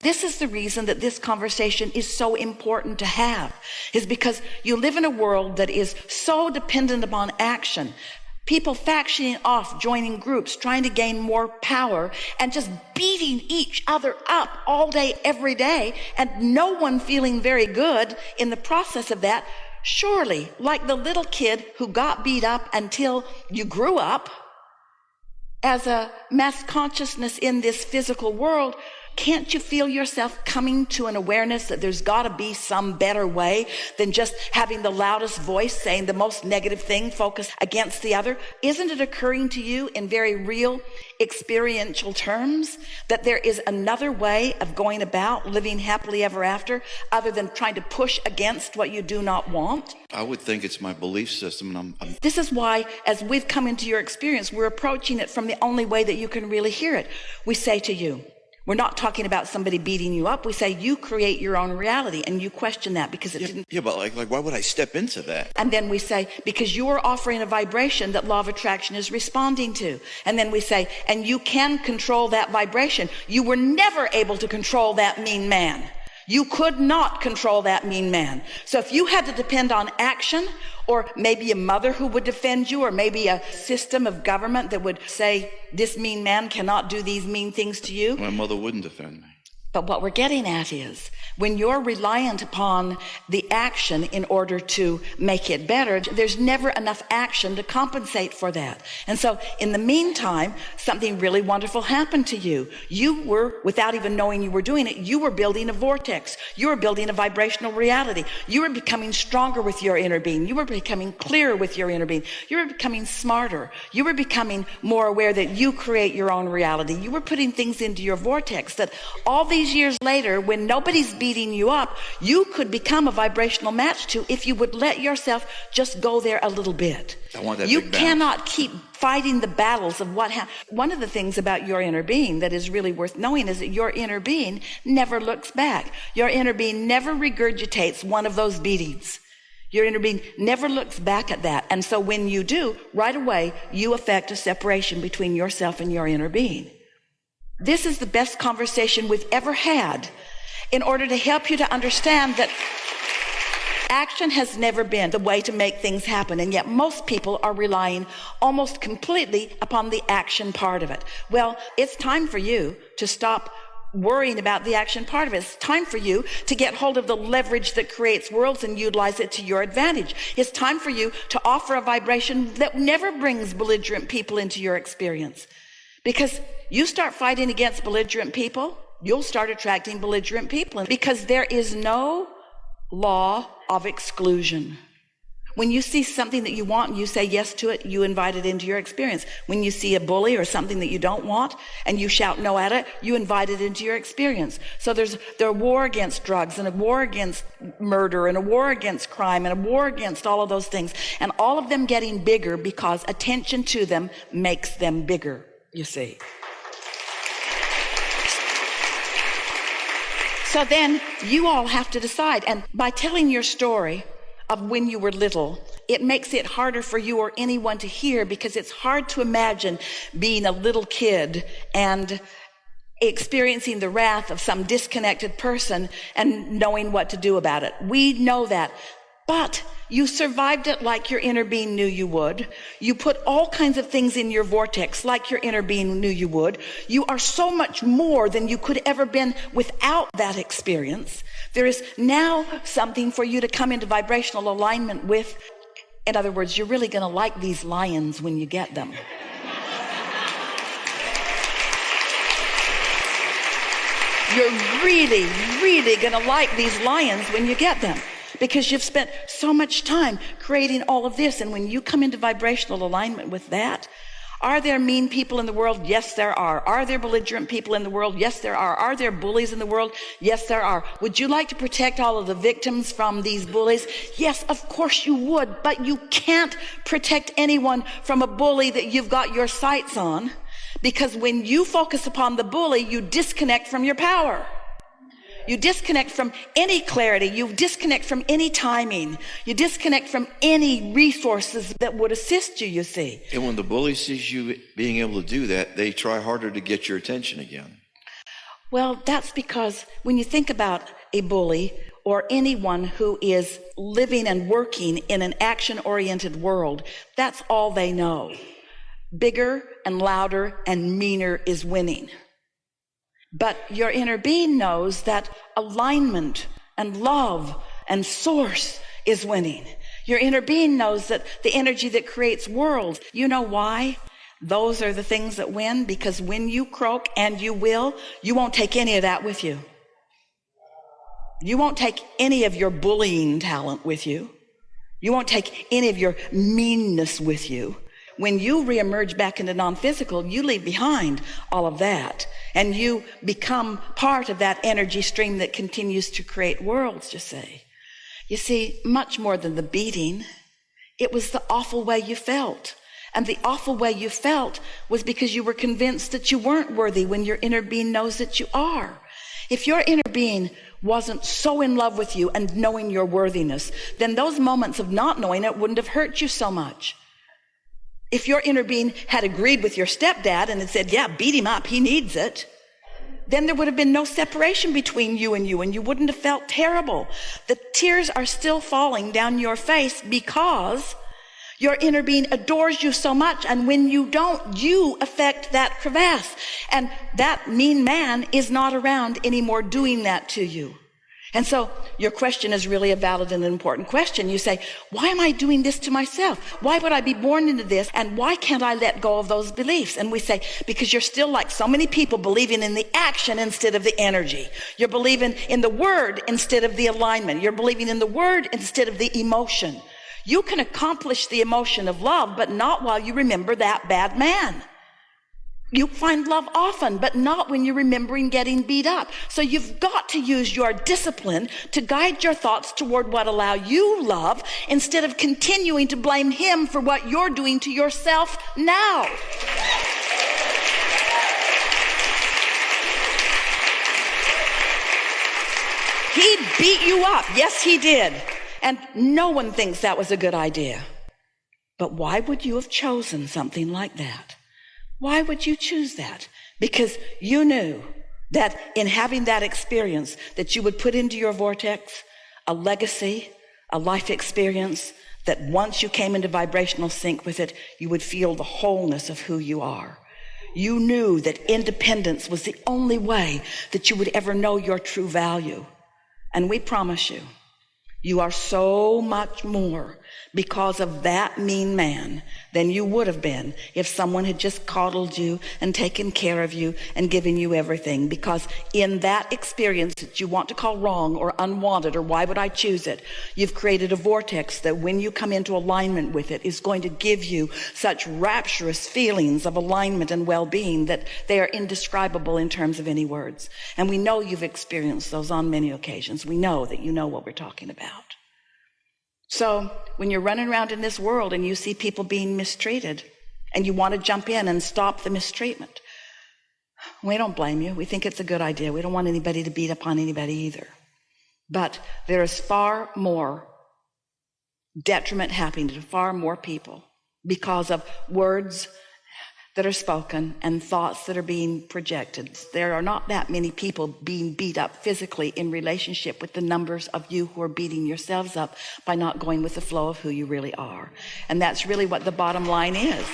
This is the reason that this conversation is so important to have, is because you live in a world that is so dependent upon action. People factioning off, joining groups, trying to gain more power, and just beating each other up all day, every day, and no one feeling very good in the process of that. Surely, like the little kid who got beat up until you grew up, as a mass consciousness in this physical world, can't you feel yourself coming to an awareness that there's got to be some better way than just having the loudest voice saying the most negative thing focused against the other? Isn't it occurring to you in very real experiential terms that there is another way of going about living happily ever after other than trying to push against what you do not want? I would think it's my belief system, and This is why, as we've come into your experience, we're approaching it from the only way that you can really hear it. We say to you, we're not talking about somebody beating you up. We say you create your own reality, and you question that because it didn't. Yeah, but like why would I step into that? And then we say, because you're offering a vibration that law of attraction is responding to. And then we say, and you can control that vibration. You were never able to control that mean man. You could not control that mean man. So if you had to depend on action, or maybe a mother who would defend you, or maybe a system of government that would say, this mean man cannot do these mean things to you. My mother wouldn't defend me. But what we're getting at is, when you're reliant upon the action in order to make it better, there's never enough action to compensate for that. And so in the meantime, something really wonderful happened to you. You were, without even knowing you were doing it, you were building a vortex. You were building a vibrational reality. You were becoming stronger with your inner being. You were becoming clearer with your inner being. You were becoming smarter. You were becoming more aware that you create your own reality. You were putting things into your vortex that all these years later, when nobody's beating you up, you could become a vibrational match to if you would let yourself just go there a little bit. I want that You big bounce. cannot keep fighting the battles of what happened. One of the things about your inner being that is really worth knowing is that your inner being never looks back. Your inner being never regurgitates one of those beatings. Your inner being never looks back at that. And so when you do, right away, you affect a separation between yourself and your inner being. This is the best conversation we've ever had in order to help you to understand that action has never been the way to make things happen, and yet most people are relying almost completely upon the action part of it. Well, it's time for you to stop worrying about the action part of it. It's time for you to get hold of the leverage that creates worlds and utilize it to your advantage. It's time for you to offer a vibration that never brings belligerent people into your experience. Because you start fighting against belligerent people, you'll start attracting belligerent people. Because there is no law of exclusion. When you see something that you want and you say yes to it, you invite it into your experience. When you see a bully or something that you don't want and you shout no at it, you invite it into your experience. So there's a war against drugs and a war against murder and a war against crime and a war against all of those things. And all of them getting bigger because attention to them makes them bigger, you see. So then you all have to decide. And by telling your story of when you were little, it makes it harder for you or anyone to hear, because it's hard to imagine being a little kid and experiencing the wrath of some disconnected person and knowing what to do about it. We know that. But you survived it like your inner being knew you would. You put all kinds of things in your vortex like your inner being knew you would. You are so much more than you could ever been without that experience. There is now something for you to come into vibrational alignment with. In other words, you're really going to like these lions when you get them. You're really, really going to like these lions when you get them. Because you've spent so much time creating all of this. And when you come into vibrational alignment with that, are there mean people in the world? Yes, there are. Are there belligerent people in the world? Yes, there are. Are there bullies in the world? Yes, there are. Would you like to protect all of the victims from these bullies? Yes, of course you would. But you can't protect anyone from a bully that you've got your sights on. Because when you focus upon the bully, you disconnect from your power. You disconnect from any clarity. You disconnect from any timing. You disconnect from any resources that would assist you, you see. And when the bully sees you being able to do that, they try harder to get your attention again. Well, that's because when you think about a bully or anyone who is living and working in an action-oriented world, that's all they know. Bigger and louder and meaner is winning. But your inner being knows that alignment and love and source is winning. Your inner being knows that the energy that creates worlds. You know why? Those are the things that win, because when you croak, and you will, you won't take any of that with you. You won't take any of your bullying talent with you. You won't take any of your meanness with you. When you reemerge back into non-physical, you leave behind all of that, and you become part of that energy stream that continues to create worlds, you see. You see, much more than the beating, it was the awful way you felt. And the awful way you felt was because you were convinced that you weren't worthy when your inner being knows that you are. If your inner being wasn't so in love with you and knowing your worthiness, then those moments of not knowing it wouldn't have hurt you so much. If your inner being had agreed with your stepdad and had said, yeah, beat him up, he needs it, then there would have been no separation between you, and you wouldn't have felt terrible. The tears are still falling down your face because your inner being adores you so much, and when you don't, you affect that crevasse. And that mean man is not around anymore doing that to you. And so your question is really a valid and important question. You say, why am I doing this to myself? Why would I be born into this? And why can't I let go of those beliefs? And we say, because you're still like so many people believing in the action instead of the energy. You're believing in the word instead of the alignment. You're believing in the word instead of the emotion. You can accomplish the emotion of love, but not while you remember that bad man. You find love often, but not when you're remembering getting beat up. So you've got to use your discipline to guide your thoughts toward what allow you love, instead of continuing to blame him for what you're doing to yourself now. He beat you up. Yes, he did. And no one thinks that was a good idea. But why would you have chosen something like that? Why would you choose that? Because you knew that in having that experience, that you would put into your vortex a legacy, a life experience, that once you came into vibrational sync with it, you would feel the wholeness of who you are. You knew that independence was the only way that you would ever know your true value. And we promise you, you are so much more because of that mean man than you would have been if someone had just coddled you and taken care of you and given you everything. Because in that experience that you want to call wrong or unwanted, or why would I choose it, you've created a vortex that when you come into alignment with it is going to give you such rapturous feelings of alignment and well-being that they are indescribable in terms of any words. And we know you've experienced those on many occasions. We know that you know what we're talking about. So when you're running around in this world and you see people being mistreated and you want to jump in and stop the mistreatment, we don't blame you. We think it's a good idea. We don't want anybody to beat up on anybody either. But there is far more detriment happening to far more people because of words that are spoken and thoughts that are being projected. There are not that many people being beat up physically in relationship with the numbers of you who are beating yourselves up by not going with the flow of who you really are. And that's really what the bottom line is.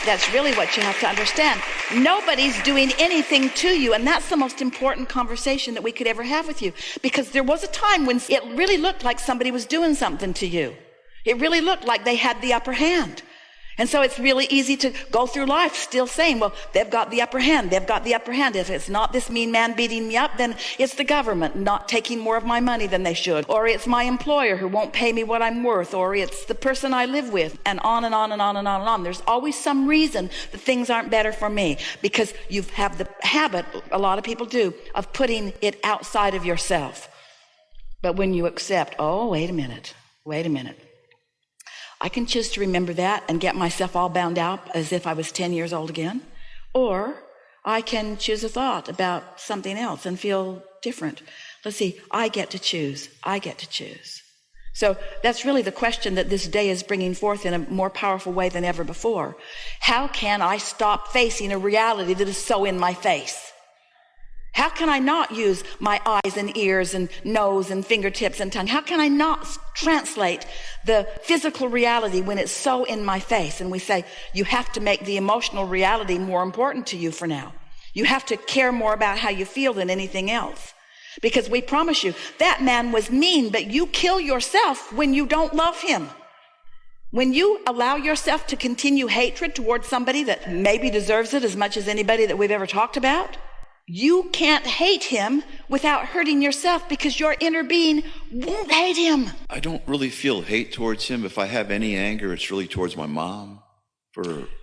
That's really what you have to understand. Nobody's doing anything to you, and that's the most important conversation that we could ever have with you, because there was a time when it really looked like somebody was doing something to you. It really looked like they had the upper hand. And so it's really easy to go through life still saying, well, they've got the upper hand. They've got the upper hand. If it's not this mean man beating me up, then it's the government not taking more of my money than they should. Or it's my employer who won't pay me what I'm worth. Or it's the person I live with, and on and on and on and on and on. There's always some reason that things aren't better for me, because you have the habit, a lot of people do, of putting it outside of yourself. But when you accept, oh, wait a minute. I can choose to remember that and get myself all bound out as if I was 10 years old again. Or I can choose a thought about something else and feel different. Let's see, I get to choose. So that's really the question that this day is bringing forth in a more powerful way than ever before. How can I stop facing a reality that is so in my face? How can I not use my eyes and ears and nose and fingertips and tongue? How can I not translate the physical reality when it's so in my face? And we say, you have to make the emotional reality more important to you for now. You have to care more about how you feel than anything else. Because we promise you, that man was mean, but you kill yourself when you don't love him. When you allow yourself to continue hatred towards somebody that maybe deserves it as much as anybody that we've ever talked about, you can't hate him without hurting yourself, because your inner being won't hate him. I don't really feel hate towards him. If I have any anger, it's really towards my mom.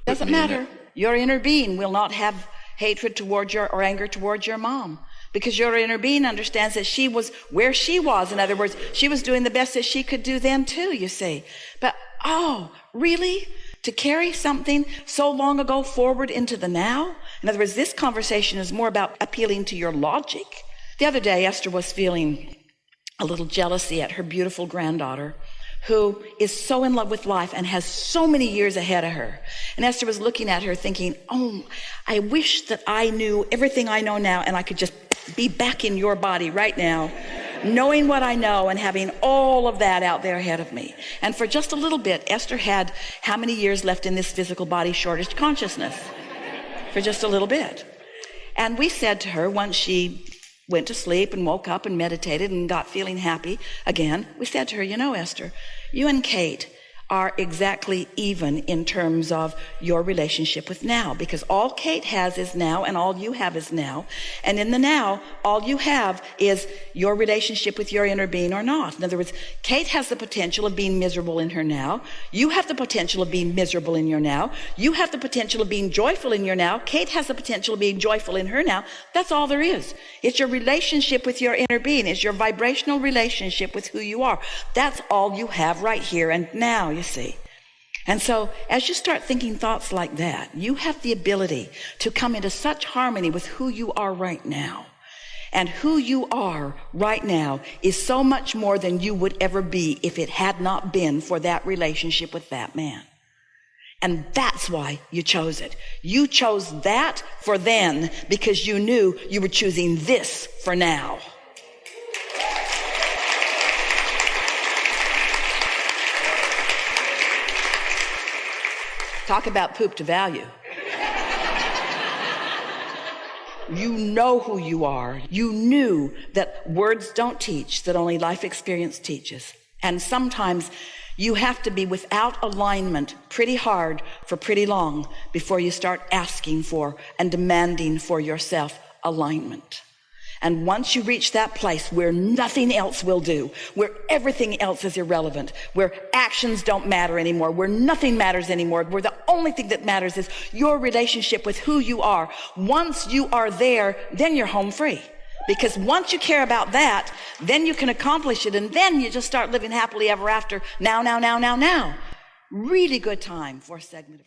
Doesn't matter. Your inner being will not have hatred towards or anger towards your mom, because your inner being understands that she was where she was. In other words, she was doing the best that she could do then too, you see. But, oh, really? To carry something so long ago forward into the now? In other words, this conversation is more about appealing to your logic. The other day, Esther was feeling a little jealousy at her beautiful granddaughter, who is so in love with life and has so many years ahead of her. And Esther was looking at her thinking, oh, I wish that I knew everything I know now, and I could just be back in your body right now, knowing what I know and having all of that out there ahead of me. And for just a little bit, Esther had how many years left in this physical body shortest consciousness? For just a little bit. And we said to her, once she went to sleep and woke up and meditated and got feeling happy again, we said to her, you know, Esther, you and Kate are exactly even in terms of your relationship with now, because all Kate has is now and all you have is now. And in the now, all you have is your relationship with your inner being or not. In other words, Kate has the potential of being miserable in her now. You have the potential of being miserable in your now. You have the potential of being joyful in your now. Kate has the potential of being joyful in her now. That's all there is. It's your relationship with your inner being. It's your vibrational relationship with who you are. That's all you have right here and now, you see. And so as you start thinking thoughts like that, you have the ability to come into such harmony with who you are right now. And who you are right now is so much more than you would ever be if it had not been for that relationship with that man. And that's why you chose it. You chose that for then because you knew you were choosing this for now. Talk about poop to value. You know who you are. You knew that words don't teach, that only life experience teaches. And sometimes you have to be without alignment pretty hard for pretty long before you start asking for and demanding for yourself alignment. And once you reach that place where nothing else will do, where everything else is irrelevant, where actions don't matter anymore, where nothing matters anymore, where the only thing that matters is your relationship with who you are, once you are there, then you're home free. Because once you care about that, then you can accomplish it, and then you just start living happily ever after. Now. Really good time for a segment of